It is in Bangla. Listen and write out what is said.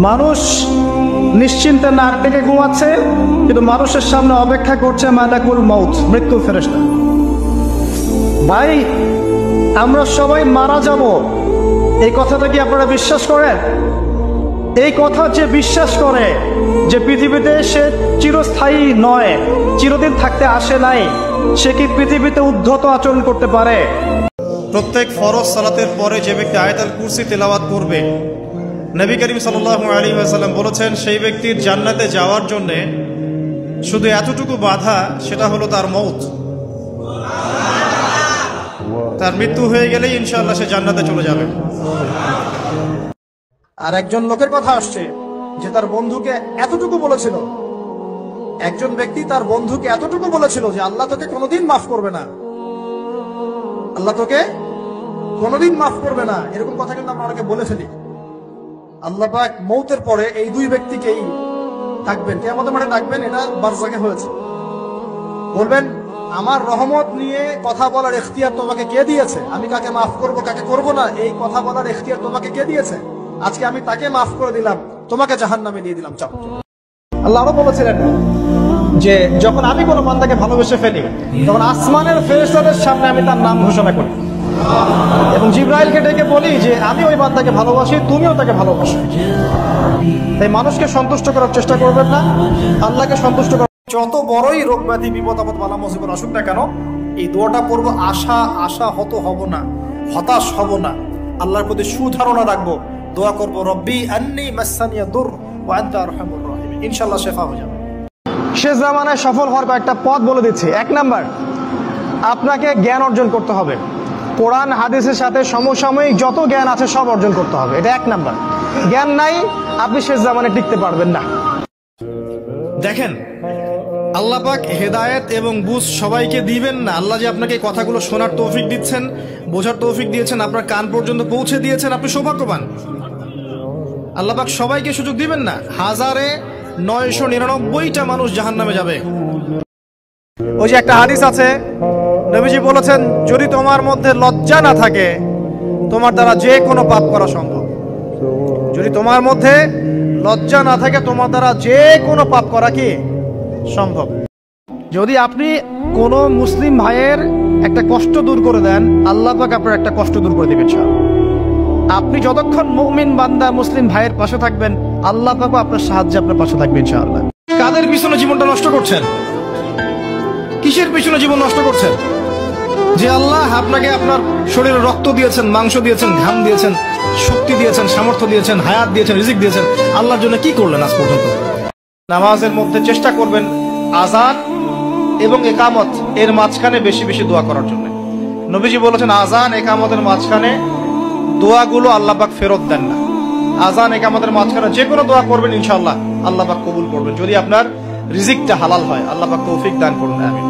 মানুষ নিশ্চিন্তে নাক ডেকে ঘুমাচ্ছে, কিন্তু মানুষের সামনে অপেক্ষা করছে মালাকুল মউত, মৃত্যু ফেরেশতা। ভাই, আমরা সবাই মারা যাব, এই কথাটা কি আপনারা বিশ্বাস করেন? এই কথা যে বিশ্বাস করে যে পৃথিবীতে সে চিরস্থায়ী নয়, চিরদিন থাকতে আসে নাই, সে কি পৃথিবীতে উদ্ধত আচরণ করতে পারে? প্রত্যেক ফরজ সালাতের পরে যে ব্যক্তি আয়াতুল কুরসি তেলাওয়াত করবে, নবী করিম সাল্লাল্লাহু আলাইহি ওয়াসাল্লাম বলেছেন সেই ব্যক্তির জান্নাতে যাওয়ার জন্য শুধু এতটুকু বাধা, সেটা হলো তার মউত। তার মৃত্যু হয়ে গেলেই ইনশাআল্লাহ সে জান্নাতে চলে যাবে। আর একজন লোকের কথা আসছে যে তার বন্ধুকে এতটুকু বলেছিল, একজন ব্যক্তি তার বন্ধুকে এতটুকু বলেছিল যে আল্লাহ তোকে কোনোদিন মাফ করবে না, আল্লাহ তোকে কোনোদিন মাফ করবে না। এরকম কথা কিন্তু আমরা অনেকে বলে ফেলি। আল্লাহ পাক মৌতের পরে এই দুই ব্যক্তিকেই থাকবেন, কিয়ামতের মাঠে থাকবেন, এটা বারজাকে হয়েছে। বলবেন আমার রহমত নিয়ে কথা বলার ইখতিয়ার তোমাকে কে দিয়েছে? আমি কাকে মাফ করব কাকে করব না, এই কথা বলার ইখতিয়ার তোমাকে কে দিয়েছে? আজকে আমি তাকে মাফ করে দিলাম, তোমাকে জাহান্নামে দিয়ে দিলাম। চাপ। আল্লাহ আরো বলেছিলেন যে যখন আমি কোনো বান্দাকে ভালোবেসে ফেলি, তখন আসমানের ফেরেশতাদের সামনে আমি তার নাম ঘোষণা করি এবং জিবরাইলকে ডেকে বলি যে আমি ওই বান্দাকে ভালোবাসি, তুমিও তাকে ভালোবাসো। তাই মানুষকে সন্তুষ্ট করার চেষ্টা করবেন না, আল্লাহকে সন্তুষ্ট করার। যত বড়ই রোগ ব্যাধি বিপদ আপদ বালা মুসিবত আসুক না কেন, এই দোয়াটা পড়বো, আশা হত হব না, হতাশ হব না, আল্লাহর প্রতি সুধারণা রাখবো, দোয়া করবো রব্বি আন্নী মাসানিয়া দুর ওয়া আনতা আরহামুর রাহিমিন, ইনশাআল্লাহ শেফা হয়ে যাবে। শেষ জামানায় সফল হওয়ার কয়েকটা পথ বলে দিচ্ছি। 1 নাম্বার, আপনাকে জ্ঞান অর্জন করতে হবে। কোরআন হাদিসের সাথে সমসাময়িক যত জ্ঞান আছে সব অর্জন করতে হবে, এটা 1 নাম্বার। জ্ঞান নাই, আপনি শেষ জামানে টিকতে পারবেন না। দেখেন, আল্লাহ পাক হেদায়েত এবং বুঝ সবাইকে দিবেন না। আল্লাহ যে আপনাকে কথাগুলো শোনার তৌফিক দিচ্ছেন, বোঝার তৌফিক দিয়েছেন, আপনার কান পর্যন্ত পৌঁছে দিয়েছেন, আপনি সৌভাগ্যবান। আল্লাহ পাক সবাইকে সুযোগ দিবেন না। 1999টা মানুষ জাহান্নামে যাবে। ওই যে একটা হাদিস আছে, নবীজি বলেছেন যদি তোমার মধ্যে লজ্জা না থাকে তোমার দ্বারা যে কোনো পাপ করা সম্ভব। যদি তোমার মধ্যে লজ্জা না থাকে তোমার দ্বারা যে কোনো পাপ করা কি সম্ভব। যদি আপনি কোনো মুসলিম ভাইয়ের একটা কষ্ট দূর করে দেন, আল্লাহ পাক আপনার একটা কষ্ট দূর করে দিবেন। আপনি যতক্ষণ মুমিন বান্দা মুসলিম ভাইয়ের পাশে থাকবেন, আল্লাহ পাক আপনার সাহায্যে আপনার পাশে থাকবেন ইনশাআল্লাহ। কাদের পিছনে জীবনটা নষ্ট করছেন? কিসের পিছনে জীবন নষ্ট করছেন? যে আল্লাহ আপনাকে আপনার শরীরে রক্ত দিয়েছেন, মাংস দিয়েছেন, ঘাম দিয়েছেন, শক্তি দিয়েছেন, সামর্থ্য দিয়েছেন, হায়াত দিয়েছেন, রিজিক দিয়েছেন, আল্লাহর জন্য কি করলেন আজ পর্যন্ত? নামাজের মধ্যে চেষ্টা করবেন আযান এবং ইকামত এর মাঝখানে বেশি বেশি দোয়া করার জন্য। নবীজি বলেছেন আযান ইকামতের মাঝখানে দোয়াগুলো আল্লাহ পাক ফেরত দেন না। আযান ইকামতের মাঝখানে যে কোনো দোয়া করবেন ইনশাআল্লাহ আল্লাহ পাক কবুল করবেন, যদি আপনার রিজিকটা হালাল হয়। আল্লাহ পাক তৌফিক দান করুন, আমিন।